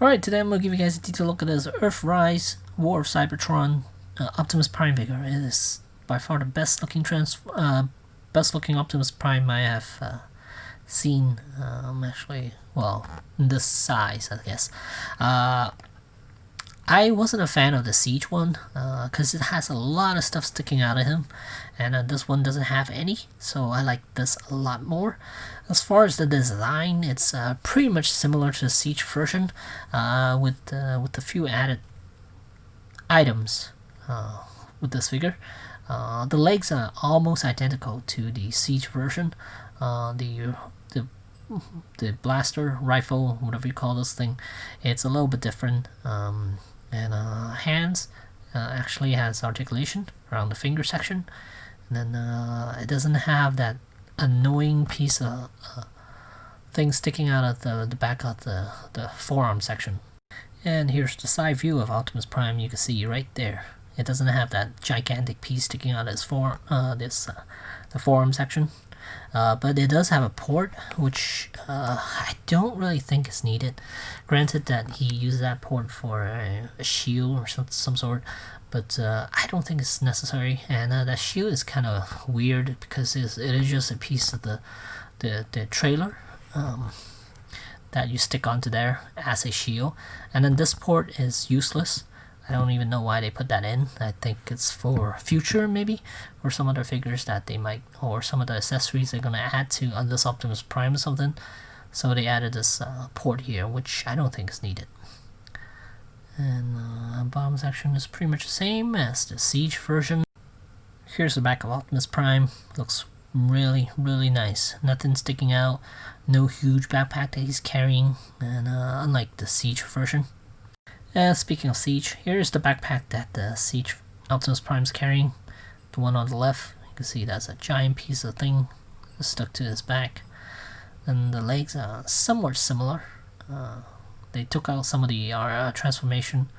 Alright, today I'm going to give you guys a detailed look at this Earthrise War of Cybertron Optimus Prime figure. It is by far the best looking Optimus Prime I have seen, actually, well, in this size, I guess. I wasn't a fan of the Siege one, because it has a lot of stuff sticking out of him, and this one doesn't have any, so I like this a lot more. As far as the design, it's pretty much similar to the Siege version, with a few added items with this figure. The legs are almost identical to the Siege version. The blaster rifle, whatever you call this thing, it's a little bit different. And hands actually has articulation around the finger section, and then it doesn't have that annoying piece of thing sticking out of the back of the forearm section. And here's the side view of Optimus Prime. You can see right there, it doesn't have that gigantic piece sticking out of his the forearm section. But it does have a port, which I don't really think is needed. Granted that he uses that port for a shield or some sort, but I don't think it's necessary. And that shield is kind of weird because it is just a piece of the trailer that you stick onto there as a shield. And then this port is useless. I don't even know why they put that in. I think it's for future, maybe, or some other figures that they might, or some of the accessories they're gonna add to on this Optimus Prime or something. So they added this port here, which I don't think is needed. And bottom section is pretty much the same as the Siege version. Here's the back of Optimus Prime. Looks really, really nice. Nothing sticking out. No huge backpack that he's carrying, and unlike the Siege version. Speaking of Siege, here's the backpack that the Siege Optimus Prime's carrying. The one on the left, you can see that's a giant piece of thing stuck to his back. And the legs are somewhat similar. They took out some of the transformation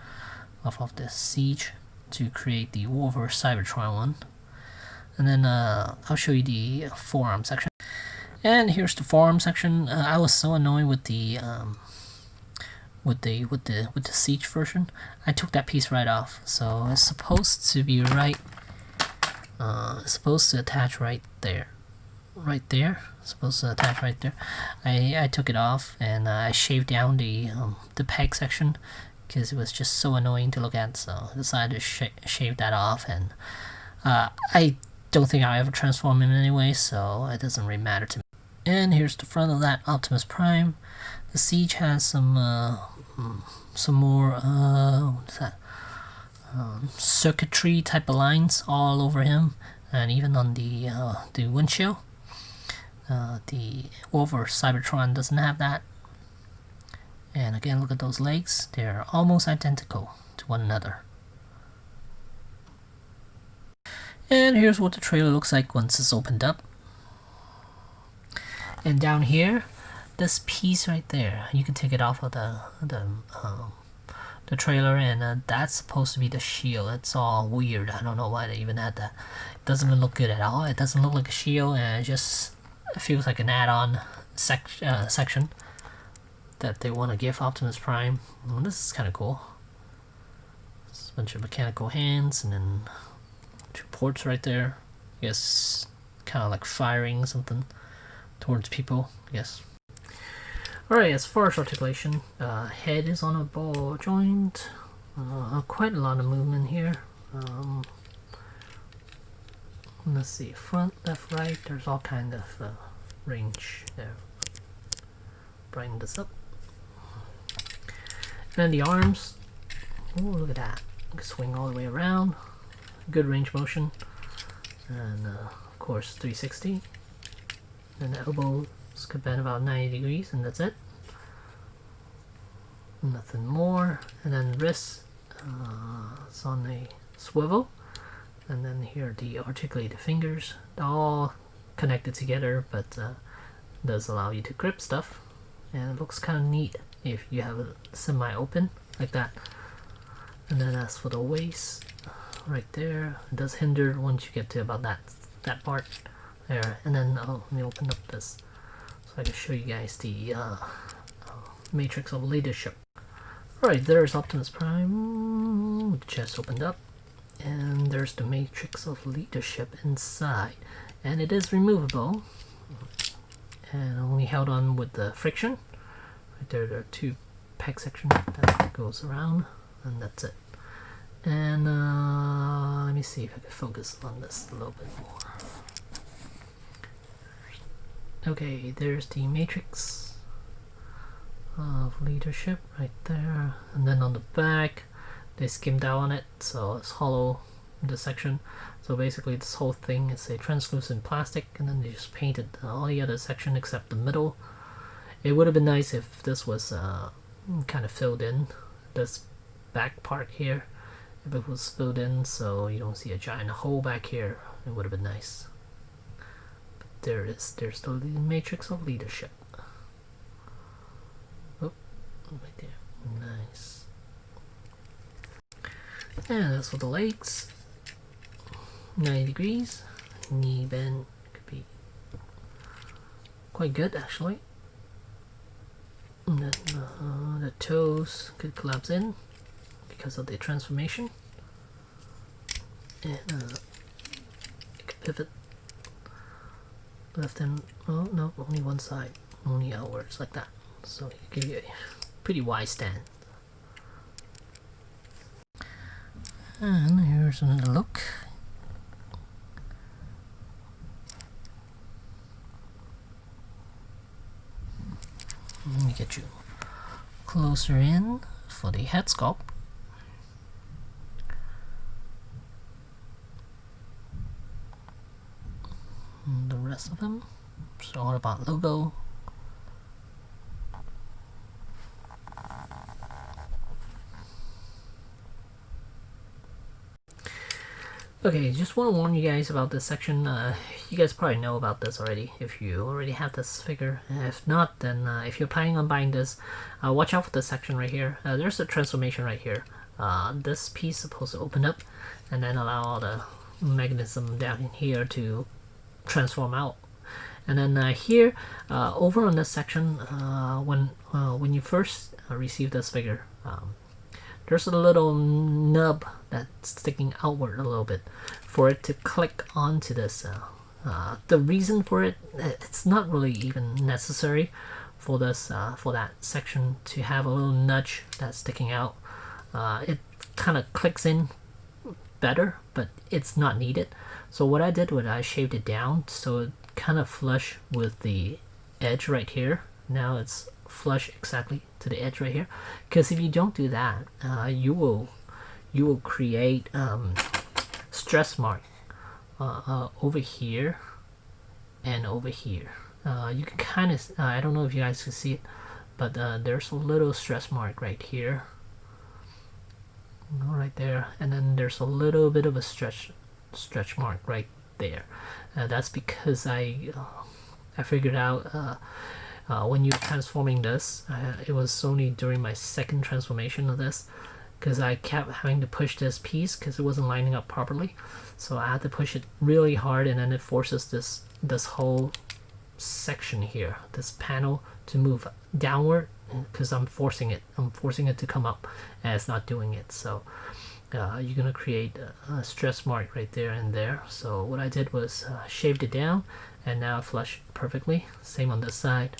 of the Siege to create the War vs. Cybertron one. And then I'll show you the forearm section. And here's the forearm section. I was so annoyed with the Siege version. I took that piece right off, so it's supposed to be right. It's supposed to attach right there. It's supposed to attach right there. I took it off and I shaved down the peg section because it was just so annoying to look at. So I decided to shave that off, and I don't think I'll ever transform him anyway, so it doesn't really matter to me. And here's the front of that Optimus Prime. The Siege has some more what's that? Circuitry type of lines all over him, and even on the windshield. The War vs. Cybertron doesn't have that. And again, look at those legs; they're almost identical to one another. And here's what the trailer looks like once it's opened up. And down here, this piece right there, you can take it off of the trailer, and that's supposed to be the shield. It's all weird. I don't know why they even had that. It doesn't even look good at all. It doesn't look like a shield, and it just feels like an add-on section that they want to give Optimus Prime. Well, this is kind of cool. It's a bunch of mechanical hands, and then two ports right there. I guess kind of like firing something towards people, I guess. Alright, as far as articulation, head is on a ball joint. Quite a lot of movement here. Let's see, front, left, right. There's all kind of range there. Brighten this up. And then the arms. Oh, look at that! You can swing all the way around. Good range motion, and of course 360. And the elbows could bend about 90 degrees, and that's it. Nothing more. And then wrists, it's on a swivel. And then here are the articulated fingers. They're all connected together, but does allow you to grip stuff. And it looks kind of neat if you have it semi-open like that. And then as for the waist, right there, it does hinder once you get to about that part there. And then let me open up this so I can show you guys the matrix of leadership. Alright, there's Optimus Prime, with the chest opened up, and there's the matrix of leadership inside, and it is removable, and only held on with the friction. Right there are two peg sections that goes around, and that's it. And let me see if I can focus on this a little bit more. Okay, there's the matrix of leadership right there, and then on the back they skimmed out on it, so it's hollow in this section. So basically this whole thing is a translucent plastic, and then they just painted all the other section except the middle. It would have been nice if this was kind of filled in, this back part here, if it was filled in so you don't see a giant hole back here. It would have been nice. But there it is, there's the matrix of leadership. Oh, right there, nice. And that's for the legs. 90 degrees, knee bend could be quite good actually. And then the toes could collapse in because of the transformation, and it could pivot left and oh no, only one side, only outwards like that. So you give you a pretty wide stand. And here's another look. Let me get you closer in for the head sculpt. And the rest of them. So all about logo. Okay, just want to warn you guys about this section. You guys probably know about this already if you already have this figure. If not, then if you're planning on buying this, watch out for this section right here. There's a transformation right here. This piece is supposed to open up and then allow all the mechanism down in here to transform out. And then here, over on this section, when you first receive this figure, there's a little nub that's sticking outward a little bit for it to click onto this. The reason for it, it's not really even necessary for this for that section to have a little nudge that's sticking out. It kind of clicks in better, but it's not needed. So what I did was I shaved it down so it kind of flush with the edge right here. Now it's flush exactly to the edge right here, because if you don't do that, you will create stress mark over here and over here. You can kind of I don't know if you guys can see it, but there's a little stress mark right here, right there, and then there's a little bit of a stretch mark right there. That's because I figured out when you're transforming this, it was only during my second transformation of this, because I kept having to push this piece because it wasn't lining up properly. So I had to push it really hard, and then it forces this whole section here, this panel, to move downward, because I'm forcing it to come up, and it's not doing it. So you're gonna create a stress mark right there and there. So what I did was shaved it down, and now it flush perfectly. Same on this side,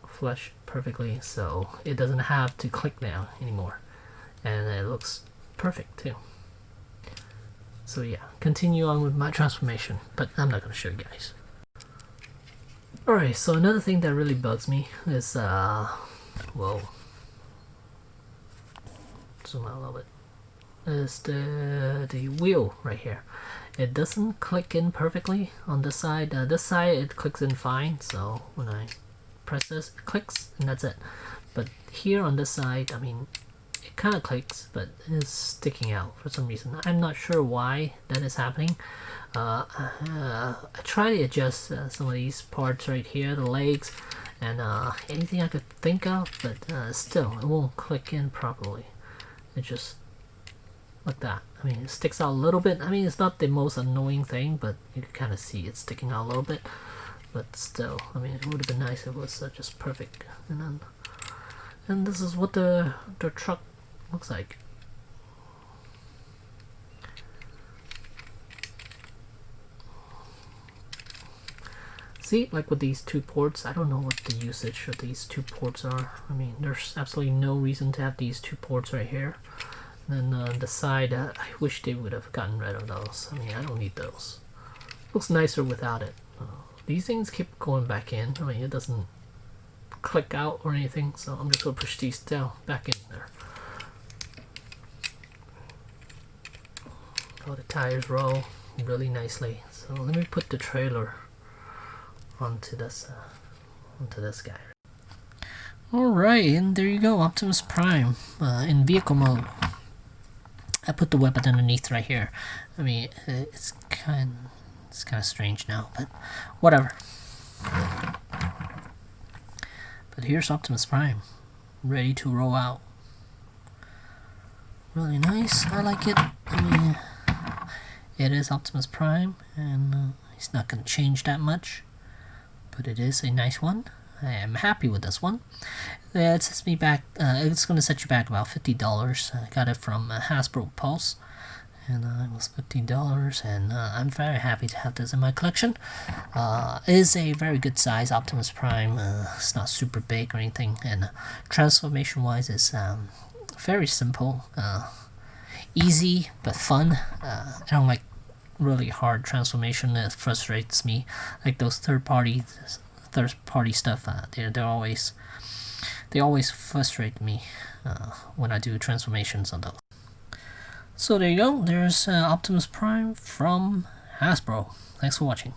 flush perfectly, so it doesn't have to click down anymore, and it looks perfect too. So yeah, continue on with my transformation, but I'm not gonna show you guys. Alright, so another thing that really bugs me is whoa, zoom out a little bit, is the wheel right here. It doesn't click in perfectly on this side. This side it clicks in fine, so when I press this, it clicks, and that's it. But here on this side, I mean, it kind of clicks, but it's sticking out for some reason. I'm not sure why that is happening. I try to adjust some of these parts right here, the legs, and anything I could think of, but still, it won't click in properly. It just like that. I mean, it sticks out a little bit. I mean, it's not the most annoying thing, but you can kind of see it sticking out a little bit. But still, I mean, it would have been nice if it was just perfect. And then And this is what the truck looks like. See, like with these two ports, I don't know what the usage of these two ports are. I mean, there's absolutely no reason to have these two ports right here. And then on the side, I wish they would have gotten rid of those. I mean, I don't need those. Looks nicer without it. These things keep going back in. I mean, it doesn't click out or anything, so I'm just gonna push these down back in there. Oh, the tires roll really nicely. So let me put the trailer onto this guy. Alright, and there you go, Optimus Prime in vehicle mode. I put the weapon underneath right here. I mean, it's kind of strange now, but whatever. But here's Optimus Prime, ready to roll out. Really nice, I like it. I mean, it is Optimus Prime, and he's not going to change that much. But it is a nice one. I am happy with this one. It sets me back. It's going to set you back about $50. I got it from Hasbro Pulse, and it was $50. And I'm very happy to have this in my collection. It is a very good size Optimus Prime. It's not super big or anything, and transformation-wise, it's very simple, easy but fun. I don't like really hard transformation. It frustrates me, like those third party stuff. They always frustrate me when I do transformations on those. So there you go, there's Optimus Prime from Hasbro. Thanks for watching.